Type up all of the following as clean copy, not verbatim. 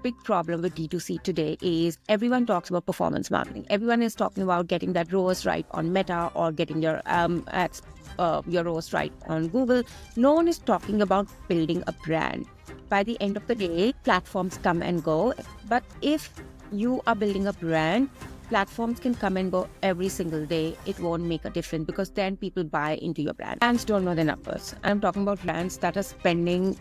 big problem with D2C today is everyone talks about performance marketing. Everyone is talking about getting that ROAS right on Meta or getting your ads, your ROAS right on Google. No one is talking about building a brand. By the end of the day, platforms come and go. But if you are building a brand, platforms can come and go every single day. It won't make a difference because then people buy into your brand. Brands don't know the numbers. I'm talking about brands that are spending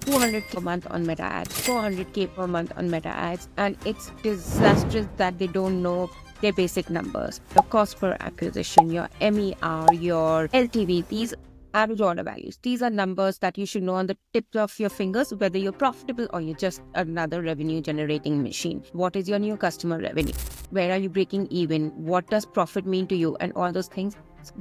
200K per month on Meta ads, 400K per month on Meta ads, and it's disastrous that they don't know their basic numbers. Your cost per acquisition, your MER, your LTV, these average order values. These are numbers that you should know on the tips of your fingers, whether you're profitable or you're just another revenue generating machine. What is your new customer revenue? Where are you breaking even? What does profit mean to you? And all those things.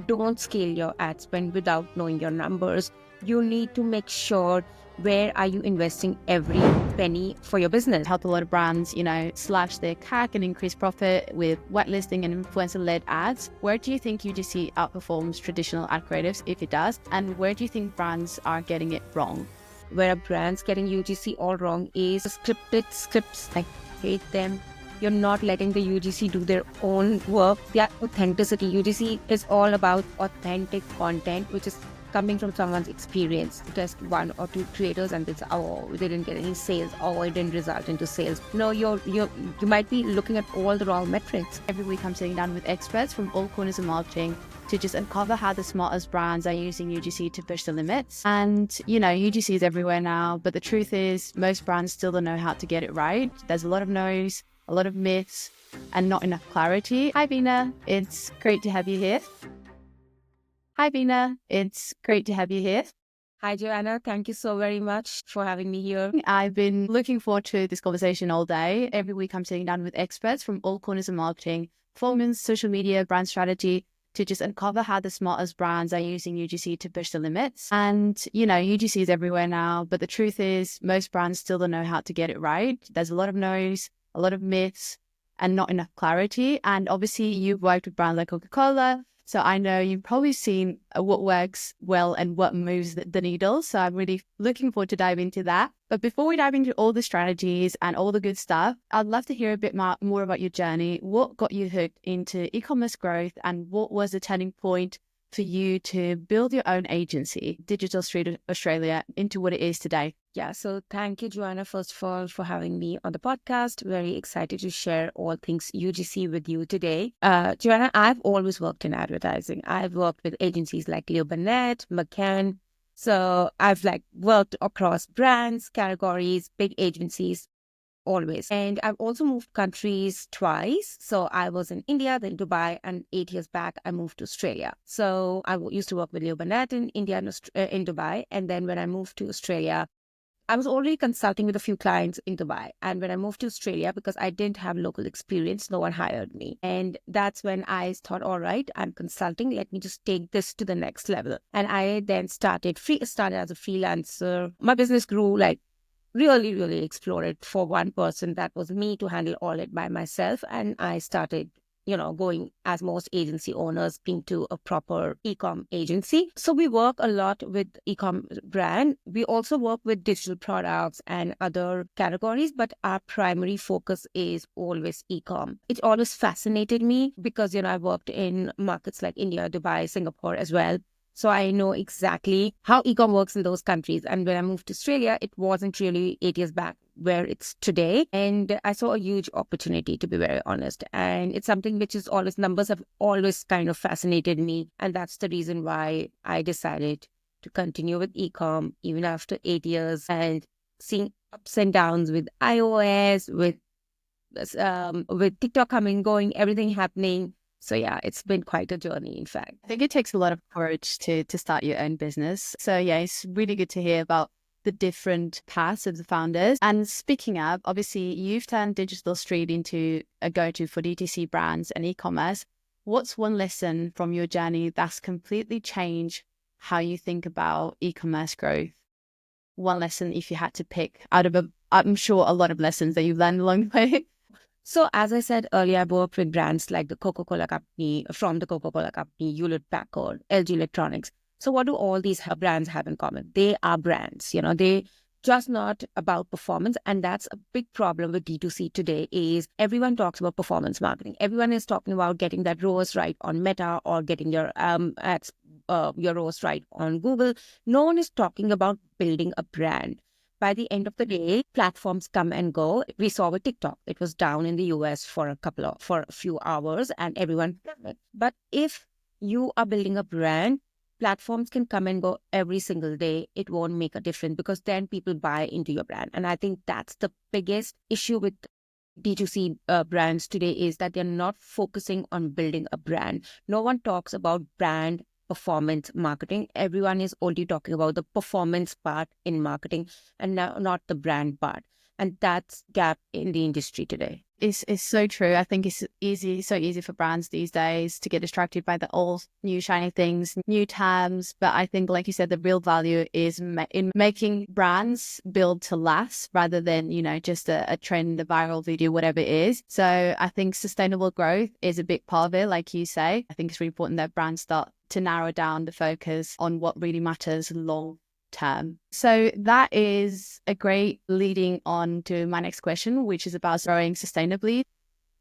Don't scale your ad spend without knowing your numbers. You need to make sure where are you investing every penny for your business. Help a lot of brands, slash their CAC and increase profit with whitelisting and influencer-led ads. Where do you think UGC outperforms traditional ad creatives, if it does? And where do you think brands are getting it wrong? Where a brand's getting UGC all wrong is scripted scripts. I hate them. You're not letting the UGC do their own work. Their authenticity. UGC is all about authentic content, which is coming from someone's experience. Just one or two creators and it's, oh, they didn't get any sales, or it didn't result into sales. No, you might be looking at all the wrong metrics. Every week I'm sitting down with experts from all corners of marketing to just uncover how the smartest brands are using UGC to push the limits. And, UGC is everywhere now, but the truth is most brands still don't know how to get it right. There's a lot of noise, a lot of myths, and not enough clarity. Hi, Veena. It's great to have you here. Hi, Veena. It's great to have you here. Hi, Joanna. Thank you so very much for having me here. I've been looking forward to this conversation all day. Every week I'm sitting down with experts from all corners of marketing, performance, social media, brand strategy, to just uncover how the smartest brands are using UGC to push the limits. And, UGC is everywhere now, but the truth is most brands still don't know how to get it right. There's a lot of noise, a lot of myths, and not enough clarity. And obviously you've worked with brands like Coca-Cola, so I know you've probably seen what works well and what moves the needle. So I'm really looking forward to dive into that. But before we dive into all the strategies and all the good stuff, I'd love to hear a bit more about your journey. What got you hooked into e-commerce growth, and what was the turning point for you to build your own agency, Digital Street Australia, into what it is today? Yeah, so thank you, Joanna, first of all, for having me on the podcast. Very excited to share all things UGC with you today. Joanna, I've always worked in advertising. I've worked with agencies like Leo Burnett, McCann. So I've worked across brands, categories, big agencies, always. And I've also moved countries twice. So I was in India, then Dubai, and 8 years back, I moved to Australia. So I used to work with Leo Burnett in India and in Dubai. And then when I moved to Australia, I was already consulting with a few clients in Dubai. And when I moved to Australia, because I didn't have local experience, no one hired me. And that's when I thought, all right, I'm consulting. Let me just take this to the next level. And I then started as a freelancer. My business grew really, really explored for one person. That was me, to handle all it by myself. And I started, going, as most agency owners, into a proper e-com agency. So we work a lot with e-com brand. We also work with digital products and other categories, but our primary focus is always e-com. It always fascinated me because, I worked in markets like India, Dubai, Singapore as well. So I know exactly how e-com works in those countries. And when I moved to Australia, it wasn't really 8 years back where it's today. And I saw a huge opportunity, to be very honest. And it's something which is always, numbers have always kind of fascinated me. And that's the reason why I decided to continue with e-com even after 8 years, and seeing ups and downs with iOS, with TikTok coming, going, everything happening. So yeah, it's been quite a journey, in fact. I think it takes a lot of courage to start your own business. So yeah, it's really good to hear about the different paths of the founders. And speaking of, obviously you've turned Digital Street into a go-to for DTC brands and e-commerce. What's one lesson from your journey that's completely changed how you think about e-commerce growth? One lesson, if you had to pick out of I'm sure a lot of lessons that you've learned along the way. So as I said earlier, I worked with brands like the Coca-Cola company, from the Coca-Cola company, Hewlett Packard, LG Electronics. So what do all these brands have in common? They are brands, they just not about performance. And that's a big problem with D2C today is everyone talks about performance marketing. Everyone is talking about getting that ROAS right on Meta or getting your ads, your ROAS right on Google. No one is talking about building a brand. By the end of the day, platforms come and go. We saw with TikTok, it was down in the US for a few hours, and everyone. But if you are building a brand, platforms can come and go every single day. It won't make a difference because then people buy into your brand. And I think that's the biggest issue with D2C brands today is that they're not focusing on building a brand. No one talks about brand performance marketing. Everyone is only talking about the performance part in marketing and not the brand part. And that's gap in the industry today. It's so true. I think it's so easy for brands these days to get distracted by the old new shiny things, new terms. But I think, like you said, the real value is in making brands build to last rather than, just a trend, a viral video, whatever it is. So I think sustainable growth is a big part of it. Like you say, I think it's really important that brands start to narrow down the focus on what really matters long term. So that is a great leading on to my next question, which is about growing sustainably.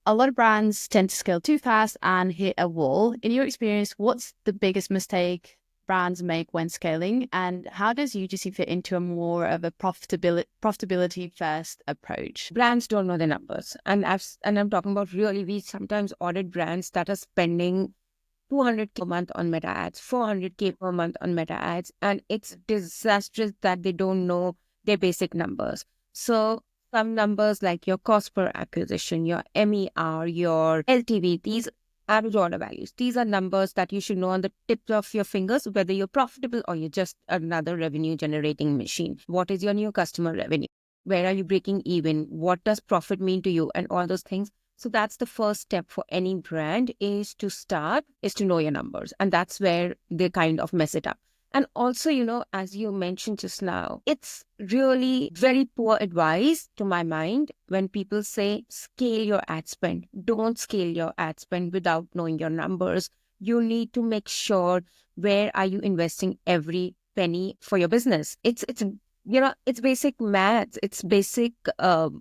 A lot of brands tend to scale too fast and hit a wall. In your experience, what's the biggest mistake brands make when scaling, and how does UGC fit into a more of a profitability first approach? Brands don't know the numbers, and I'm talking about really. We sometimes audit brands that are spending 200K per month on Meta ads, 400K per month on Meta ads, and it's disastrous that they don't know their basic numbers. So some numbers like your cost per acquisition, your MER, your LTV, these average order values, these are numbers that you should know on the tips of your fingers, whether you're profitable or you're just another revenue generating machine. What is your new customer revenue? Where are you breaking even? What does profit mean to you? And all those things. So that's the first step for any brand is to know your numbers. And that's where they kind of mess it up. And also, as you mentioned just now, it's really very poor advice to my mind when people say scale your ad spend. Don't scale your ad spend without knowing your numbers. You need to make sure where are you investing every penny for your business. It's basic maths, it's basic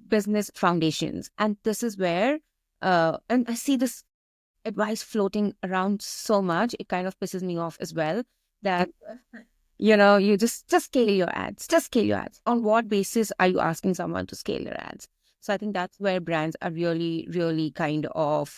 business foundations. And this is where and I see this advice floating around so much, it kind of pisses me off as well that, you just scale your ads, just scale your ads. On what basis are you asking someone to scale your ads? So I think that's where brands are really, really kind of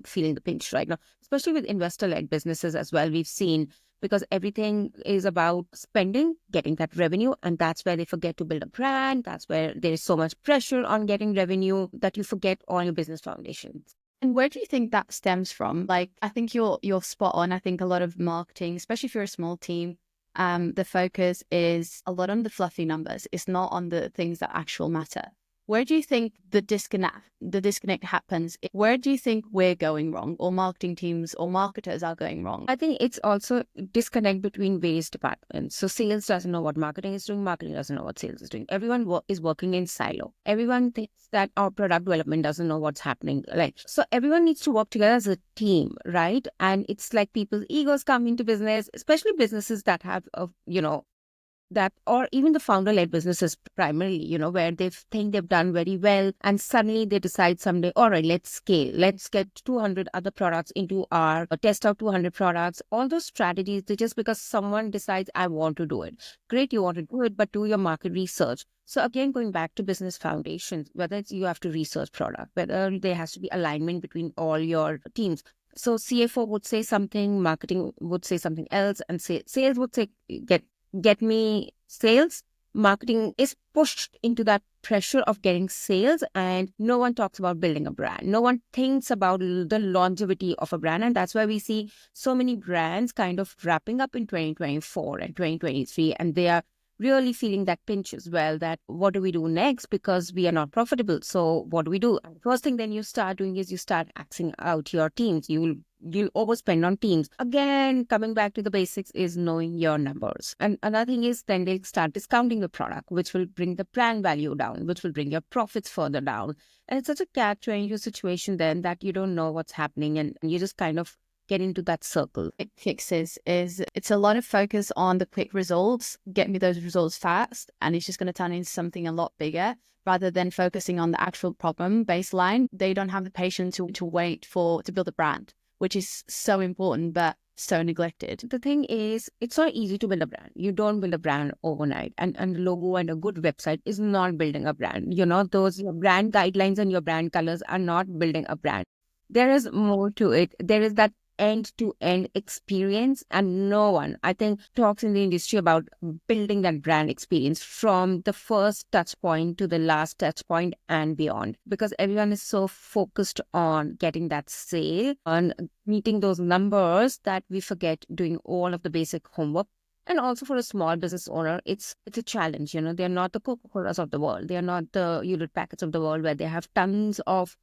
feeling the pinch right now, especially with investor-led businesses as well. We've seen because everything is about spending, getting that revenue, and that's where they forget to build a brand. That's where there's so much pressure on getting revenue that you forget all your business foundations. And where do you think that stems from? Like, I think you're spot on. I think a lot of marketing, especially if you're a small team, the focus is a lot on the fluffy numbers. It's not on the things that actual matter. Where do you think the disconnect happens? Where do you think we're going wrong, or marketing teams or marketers are going wrong? I think it's also disconnect between various departments. So sales doesn't know what marketing is doing. Marketing doesn't know what sales is doing. Everyone is working in silo. Everyone thinks that our product development doesn't know what's happening. So everyone needs to work together as a team, right? And it's like people's egos come into business, especially businesses that have, that, or even the founder-led businesses primarily, where they think they've done very well and suddenly they decide someday, all right, let's scale. Let's get 200 other products into test out 200 products. All those strategies, they just because someone decides, I want to do it. Great, you want to do it, but do your market research. So again, going back to business foundations, whether it's you have to research product, whether there has to be alignment between all your teams. So CFO would say something, marketing would say something else, and sales would say, get me sales. Marketing is pushed into that pressure of getting sales, and no one talks about building a brand. No one thinks about the longevity of a brand. And that's why we see so many brands kind of wrapping up in 2024 and 2023, and they are really feeling that pinch as well, that what do we do next, because we are not profitable. So what do we do? And the first thing then you start doing is you start axing out your teams. You'll overspend on teams. Again, coming back to the basics is knowing your numbers. And another thing is then they'll start discounting the product, which will bring the brand value down, which will bring your profits further down. And it's such a catch-22 situation then that you don't know what's happening, and you just kind of get into that circle. Quick fixes is it's a lot of focus on the quick results, get me those results fast, and it's just going to turn into something a lot bigger rather than focusing on the actual problem baseline. They don't have the patience to wait to build a brand, which is so important, but so neglected. The thing is, it's not easy to build a brand. You don't build a brand overnight. And a logo and a good website is not building a brand. Your brand guidelines and your brand colors are not building a brand. There is more to it. There is that end-to-end experience, and no one, I think, talks in the industry about building that brand experience from the first touch point to the last touch point and beyond, because everyone is so focused on getting that sale, on meeting those numbers, that we forget doing all of the basic homework. And also for a small business owner, it's a challenge. They're not the Coca-Colas of the world. They're not the Hewlett Packards of the world where they have tons of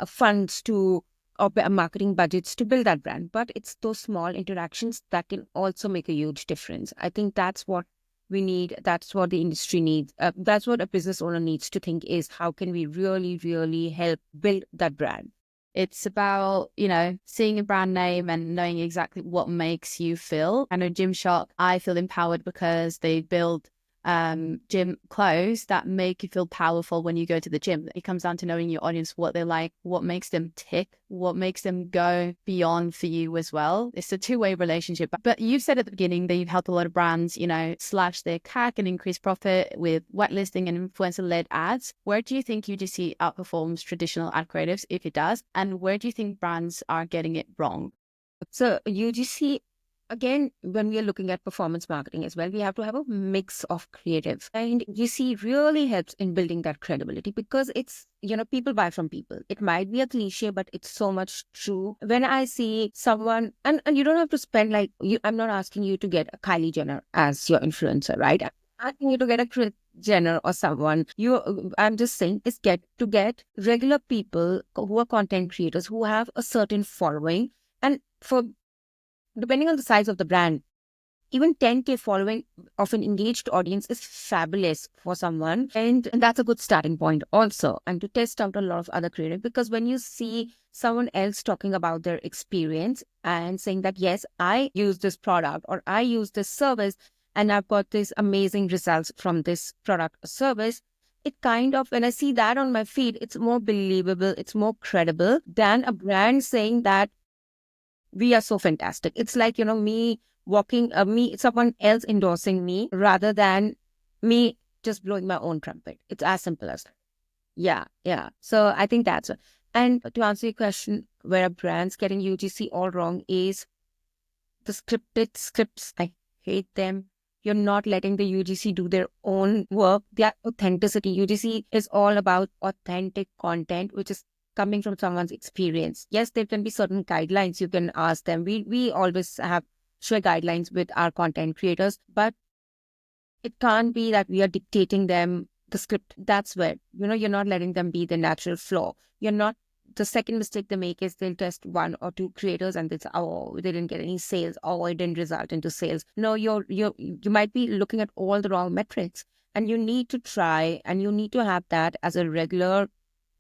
funds to or marketing budgets to build that brand. But it's those small interactions that can also make a huge difference. I think that's what we need. That's what the industry needs. That's what a business owner needs to think is, how can we really, really help build that brand? It's about, seeing a brand name and knowing exactly what makes you feel. I know Gymshark, I feel empowered because they build gym clothes that make you feel powerful when you go to the gym. It comes down to knowing your audience, what they like, what makes them tick, what makes them go beyond for you as well. It's a two-way relationship. But you said at the beginning that you've helped a lot of brands, slash their CAC and increase profit with whitelisting and influencer-led ads. Where do you think UGC outperforms traditional ad creatives, if it does? And where do you think brands are getting it wrong? So UGC, again, when we are looking at performance marketing as well, we have to have a mix of creative. And UGC really helps in building that credibility, because it's, people buy from people. It might be a cliche, but it's so much true. When I see someone, and you don't have to spend I'm not asking you to get a Kylie Jenner as your influencer, right? I'm asking you to get a Kris Jenner or someone. I'm just saying is get regular people who are content creators who have a certain following. And depending on the size of the brand, even 10K following of an engaged audience is fabulous for someone. And that's a good starting point also. And to test out a lot of other creative, because when you see someone else talking about their experience and saying that, yes, I use this product or I use this service and I've got these amazing results from this product or service, it kind of, when I see that on my feed, it's more believable, it's more credible than a brand saying that we are so fantastic. It's like, someone else endorsing me rather than me just blowing my own trumpet. It's as simple as that. Yeah. So I think that's it. And to answer your question, where are brands getting UGC all wrong is the scripted scripts. I hate them. You're not letting the UGC do their own work. Their authenticity. UGC is all about authentic content, which is coming from someone's experience. Yes, there can be certain guidelines you can ask them. We always share guidelines with our content creators, but it can't be that we are dictating them the script. That's where, you're not letting them be the natural flow. The second mistake they make is they'll test one or two creators and it's, oh, they didn't get any sales, oh, it didn't result into sales. No, you might be looking at all the wrong metrics, and you need to try and you need to have that as a regular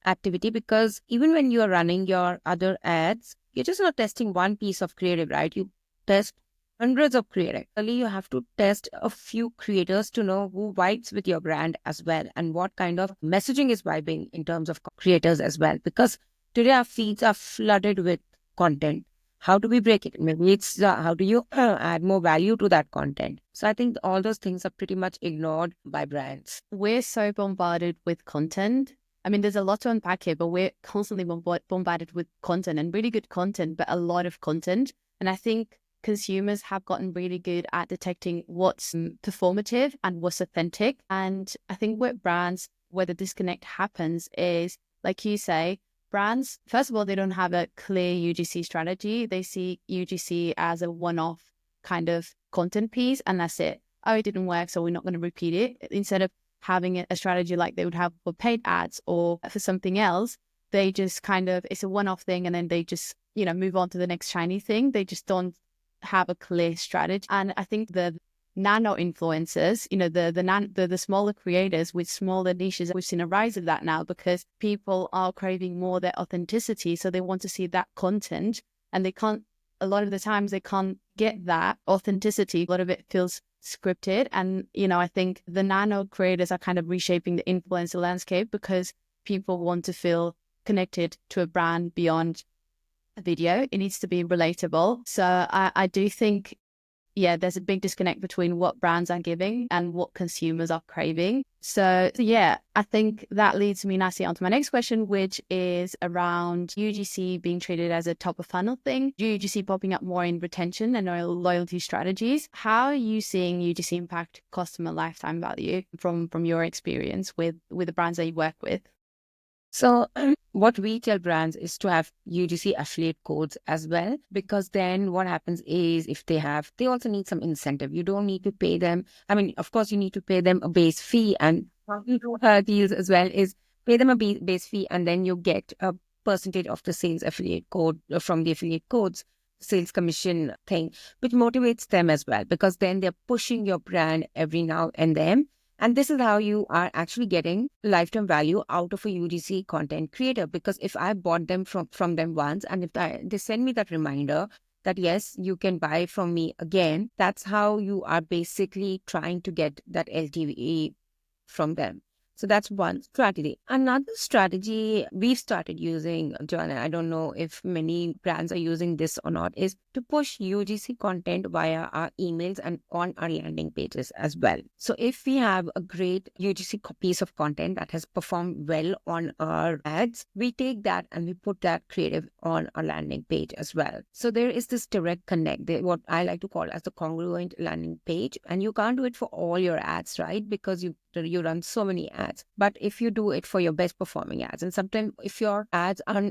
activity, because even when you are running your other ads, you're just not testing one piece of creative, right? You test hundreds of creative. Early, you have to test a few creators to know who vibes with your brand as well, and what kind of messaging is vibing in terms of creators as well, because today our feeds are flooded with content. How do we break it? Maybe it's how do you add more value to that content? So I think all those things are pretty much ignored by brands. We're so bombarded with content. I mean, there's a lot to unpack here, but we're constantly bombarded with content, and really good content, but a lot of content. And I think consumers have gotten really good at detecting what's performative and what's authentic. And I think with brands, where the disconnect happens is, like you say, brands, first of all, they don't have a clear UGC strategy. They see UGC as a one-off kind of content piece, and that's it. Oh, it didn't work, so we're not going to repeat it. Instead of having a strategy like they would have for paid ads or for something else, they just it's a one-off thing, and then they just, move on to the next shiny thing. They just don't have a clear strategy. And I think the nano influencers, the smaller creators with smaller niches, we've seen a rise of that now, because people are craving more their authenticity. So they want to see that content and they can't, a lot of the times they can't get that authenticity. A lot of it feels scripted. And, I think the nano creators are kind of reshaping the influencer landscape because people want to feel connected to a brand beyond a video. It needs to be relatable. So I do think, yeah, there's a big disconnect between what brands are giving and what consumers are craving. So yeah, I think that leads me nicely onto my next question, which is around UGC being treated as a top of funnel thing. UGC popping up more in retention and loyalty strategies. How are you seeing UGC impact customer lifetime value from your experience with the brands that you work with? So what we tell brands is to have UGC affiliate codes as well, because then what happens is if they also need some incentive. You don't need to pay them. I mean, of course, you need to pay them a base fee, and how we do her deals as well is pay them a base fee, and then you get a percentage of the sales affiliate code from the affiliate codes, sales commission thing, which motivates them as well, because then they're pushing your brand every now and then. And this is how you are actually getting lifetime value out of a UGC content creator. Because if I bought them from them once, and if they send me that reminder that, yes, you can buy from me again, that's how you are basically trying to get that LTV from them. So that's one strategy. Another strategy we've started using, Joanna, I don't know if many brands are using this or not, is to push UGC content via our emails and on our landing pages as well. So if we have a great UGC piece of content that has performed well on our ads, we take that and we put that creative on our landing page as well. So there is this direct connect, what I like to call as the congruent landing page. And you can't do it for all your ads, right? Because you run so many ads. But if you do it for your best performing ads, and sometimes if your ads are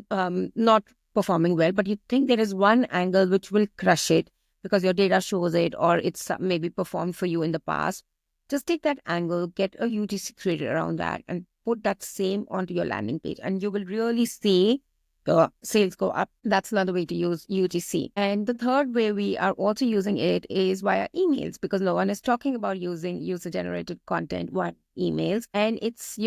not performing well, but you think there is one angle which will crush it because your data shows it, or it's maybe performed for you in the past, just take that angle, get a UGC created around that, and put that same onto your landing page, and you will really see the sales go up. That's another way to use UGC. And the third way we are also using it is via emails, because no one is talking about using user-generated content via emails. And it's,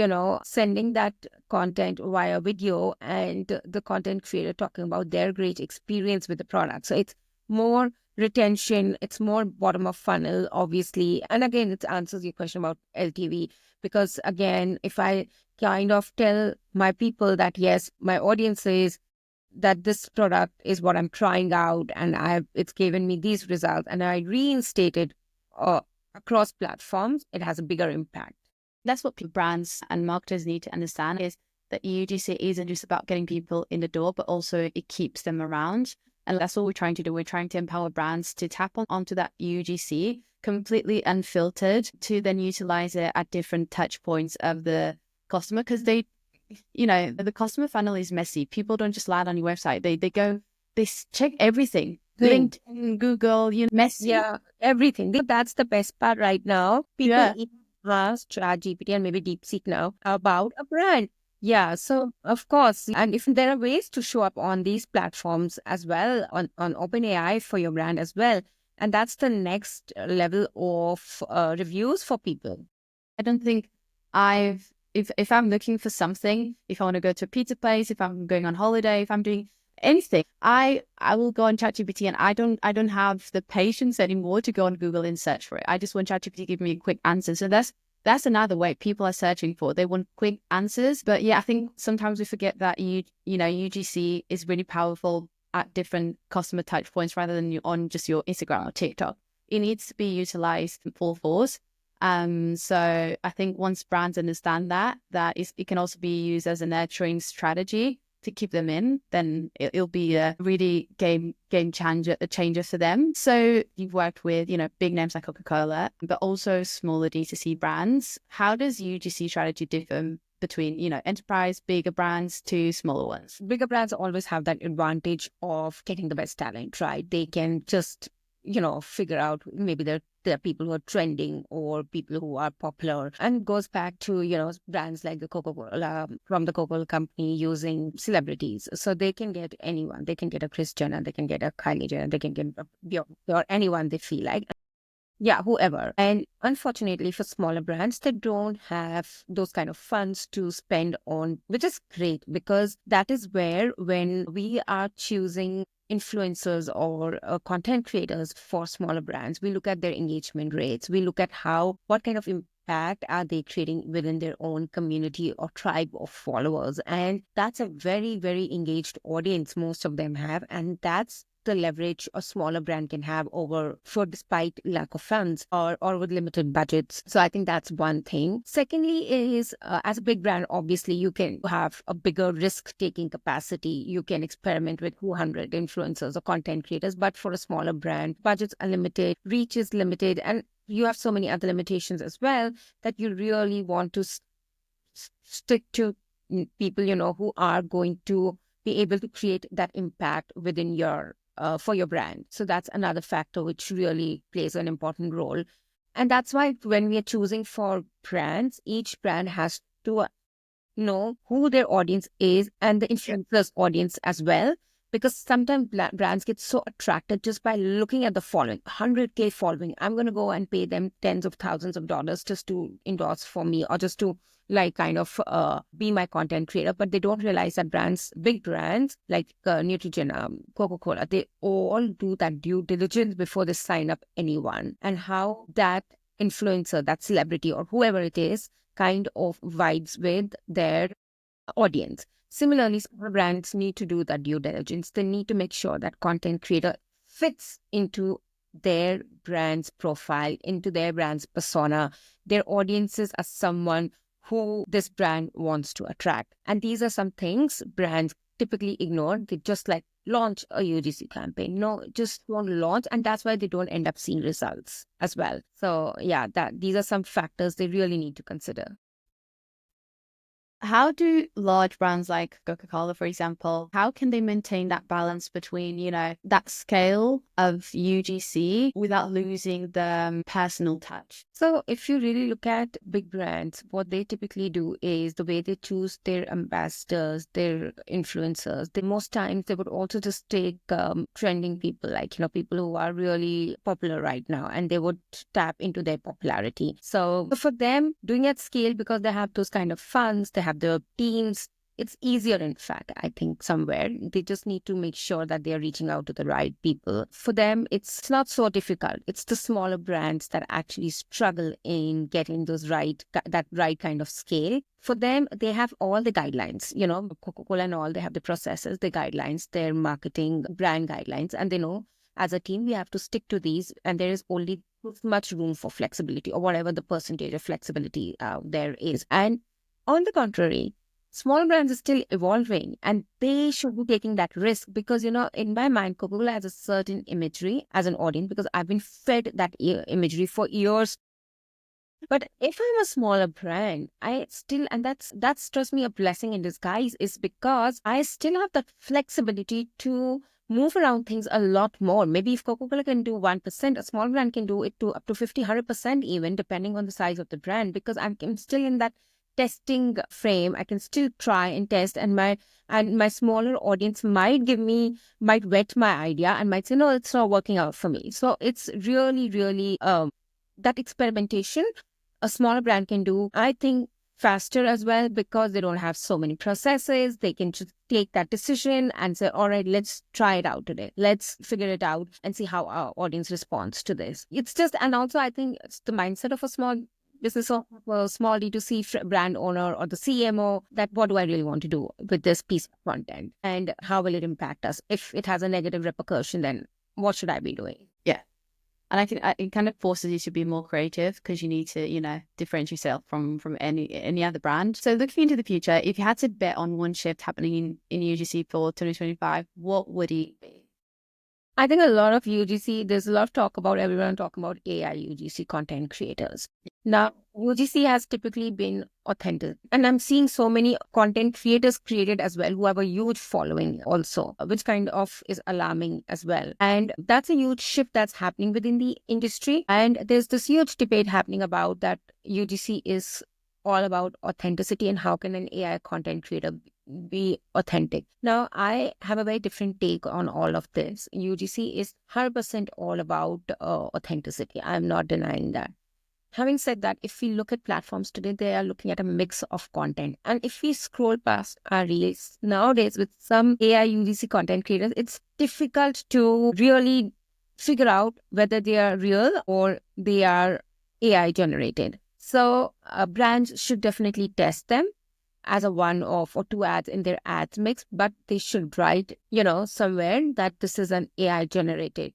sending that content via video and the content creator talking about their great experience with the product. So it's more retention, it's more bottom of funnel, obviously. And again, it answers your question about LTV, because again, if I kind of tell my people that, yes, my audience says that this product is what I'm trying out and it's given me these results, and I reinstate it across platforms, it has a bigger impact. That's what brands and marketers need to understand, is that UGC isn't just about getting people in the door, but also it keeps them around. And that's what we're trying to do. We're trying to empower brands to tap onto that UGC completely unfiltered, to then utilize it at different touch points of the customer, because the customer funnel is messy. People don't just land on your website. They check everything. LinkedIn, Google, messy. Yeah, everything. That's the best part right now. People even ask ChatGPT and maybe DeepSeek now about a brand. Yeah, so of course, and if there are ways to show up on these platforms as well, on OpenAI for your brand as well, and that's the next level of reviews for people. I don't think if I'm looking for something, if I want to go to a pizza place, if I'm going on holiday, if I'm doing anything, I will go on ChatGPT, and I don't have the patience anymore to go on Google and search for it. I just want ChatGPT to give me a quick answer. So that's another way people are searching for. They want quick answers. But yeah, I think sometimes we forget that UGC is really powerful at different customer touch points rather than on just your Instagram or TikTok. It needs to be utilized in full force. So I think once brands understand that it can also be used as a nurturing strategy to keep them in, then it'll be a really game changer for them. So you've worked with, big names like Coca-Cola, but also smaller D2C brands. How does UGC strategy differ between, enterprise, bigger brands to smaller ones? Bigger brands always have that advantage of getting the best talent, right? They can just, figure out, maybe there are people who are trending or people who are popular. And it goes back to, brands like the Coca-Cola, from the Coca-Cola company, using celebrities. So they can get anyone. They can get a Kris Jenner, they can get a Kylie Jenner, they can get or anyone they feel like. Yeah, whoever. And unfortunately for smaller brands, they don't have those kind of funds to spend on, which is great, because that is where, when we are choosing influencers or content creators for smaller brands, we look at their engagement rates. We look at what kind of impact are they creating within their own community or tribe of followers. And that's a very, very engaged audience most of them have. And that's the leverage a smaller brand can have over for despite lack of funds or with limited budgets. So I think that's one thing. Secondly is as a big brand, obviously you can have a bigger risk taking capacity. You can experiment with 200 influencers or content creators, but for a smaller brand, budgets are limited, reach is limited, and you have so many other limitations as well that you really want to stick to people, who are going to be able to create that impact within your for your brand. So that's another factor which really plays an important role. And that's why when we are choosing for brands, each brand has to know who their audience is and the influencer's audience as well. Because sometimes brands get so attracted just by looking at the following 100K following. I'm going to go and pay them tens of thousands of dollars just to endorse for me or just to like kind of be my content creator. But they don't realize that big brands like Neutrogena, Coca-Cola, they all do that due diligence before they sign up anyone, and how that influencer, that celebrity or whoever it is, kind of vibes with their audience. Similarly, small brands need to do that due diligence. They need to make sure that content creator fits into their brand's profile, into their brand's persona. Their audiences are someone who this brand wants to attract. And these are some things brands typically ignore. They just like launch a UGC campaign. No, just don't launch. And that's why they don't end up seeing results as well. So yeah, these are some factors they really need to consider. How do large brands like Coca-Cola, for example, how can they maintain that balance between, that scale of UGC without losing the personal touch? So if you really look at big brands, what they typically do is the way they choose their ambassadors, their influencers. Most times they would also just take trending people, like, people who are really popular right now, and they would tap into their popularity. So for them, doing at scale, because they have those kind of funds, they have the teams, it's easier, in fact, I think, somewhere. They just need to make sure that they are reaching out to the right people. For them, it's not so difficult. It's the smaller brands that actually struggle in getting that right kind of scale. For them, they have all the guidelines, Coca-Cola and all, they have the processes, the guidelines, their marketing, brand guidelines, and they know as a team, we have to stick to these, and there is only this much room for flexibility or whatever the percentage of flexibility there is. And on the contrary, small brands are still evolving and they should be taking that risk because, in my mind, Coca-Cola has a certain imagery as an audience because I've been fed that imagery for years. But if I'm a smaller brand, and that's trust me, a blessing in disguise, is because I still have that flexibility to move around things a lot more. Maybe if Coca-Cola can do 1%, a small brand can do it to up to 50, 100% even, depending on the size of the brand, because I'm still in that testing frame. I can still try and test, and my smaller audience might vet my idea and might say, no, it's not working out for me. So it's really, really that experimentation a smaller brand can do, I think, faster as well, because they don't have so many processes. They can just take that decision and say, all right, let's try it out today. Let's figure it out and see how our audience responds to this. It's just, and also I think it's the mindset of a small business or a small D2C brand owner or the CMO, that what do I really want to do with this piece of content and how will it impact us? If it has a negative repercussion, then what should I be doing? Yeah. And I think it kind of forces you to be more creative because you need to, differentiate yourself from any other brand. So looking into the future, if you had to bet on one shift happening in UGC for 2025, what would it be? I think a lot of UGC, there's a lot of talk about everyone talking about AI UGC content creators. Now, UGC has typically been authentic. And I'm seeing so many content creators created as well who have a huge following also, which kind of is alarming as well. And that's a huge shift that's happening within the industry. And there's this huge debate happening about that UGC is all about authenticity and how can an AI content creator be authentic. Now, I have a very different take on all of this. UGC is 100% all about authenticity. I'm not denying that. Having said that, if we look at platforms today, they are looking at a mix of content. And if we scroll past our reels nowadays with some AI UGC content creators, it's difficult to really figure out whether they are real or they are AI generated. So brands should definitely test them as a one off or two ads in their ads mix, but they should write, somewhere that this is an AI generated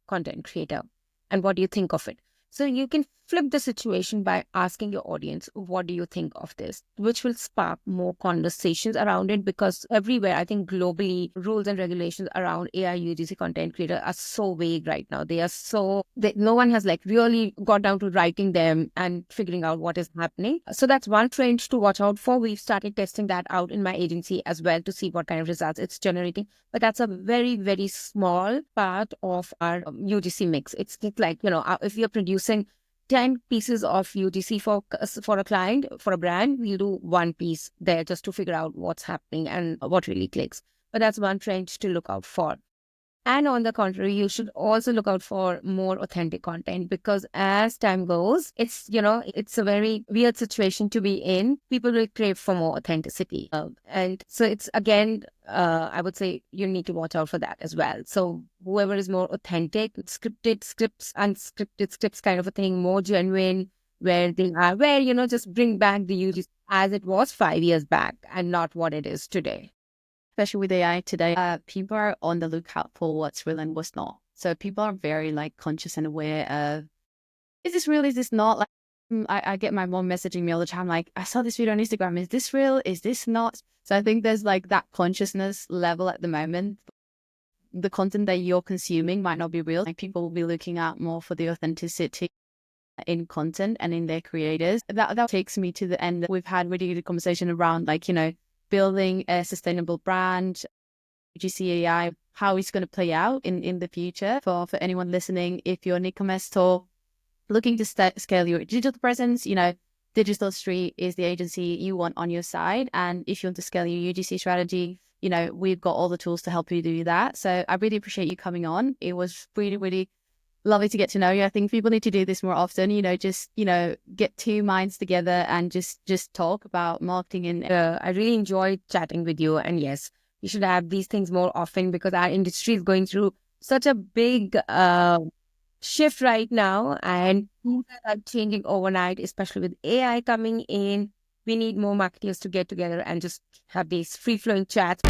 content creator. And what do you think of it? So you can flip the situation by asking your audience, what do you think of this? Which will spark more conversations around it, because everywhere, I think globally, rules and regulations around AI UGC content creator are so vague right now. They are no one has like really got down to writing them and figuring out what is happening. So that's one trend to watch out for. We've started testing that out in my agency as well to see what kind of results it's generating. But that's a very, very small part of our UGC mix. It's just like, if you're producing 10 pieces of UGC for a client, for a brand, we'll do one piece there just to figure out what's happening and what really clicks. But that's one trend to look out for. And on the contrary, you should also look out for more authentic content, because as time goes, it's a very weird situation to be in. People will crave for more authenticity. And so it's again, I would say you need to watch out for that as well. So whoever is more authentic, scripted scripts, unscripted scripts kind of a thing, more genuine, where just bring back the UGC as it was 5 years back and not what it is today. Especially with AI today, people are on the lookout for what's real and what's not. So people are very like conscious and aware of, is this real? Is this not? Like, I get my mom messaging me all the time, like, I saw this video on Instagram. Is this real? Is this not? So I think there's like that consciousness level at the moment. The content that you're consuming might not be real. Like people will be looking out more for the authenticity in content and in their creators. That takes me to the end. We've had really good conversation around like, building a sustainable brand, UGC AI, how it's going to play out in the future for anyone listening. If you're an e-commerce store looking to scale your digital presence, Digital Street is the agency you want on your side. And if you want to scale your UGC strategy, we've got all the tools to help you do that. So I really appreciate you coming on. It was really, really lovely to get to know you. I think people need to do this more often, get two minds together and just talk about marketing. And I really enjoyed chatting with you. And yes, we should have these things more often, because our industry is going through such a big shift right now, and things are changing overnight, especially with AI coming in. We need more marketers to get together and just have these free-flowing chats.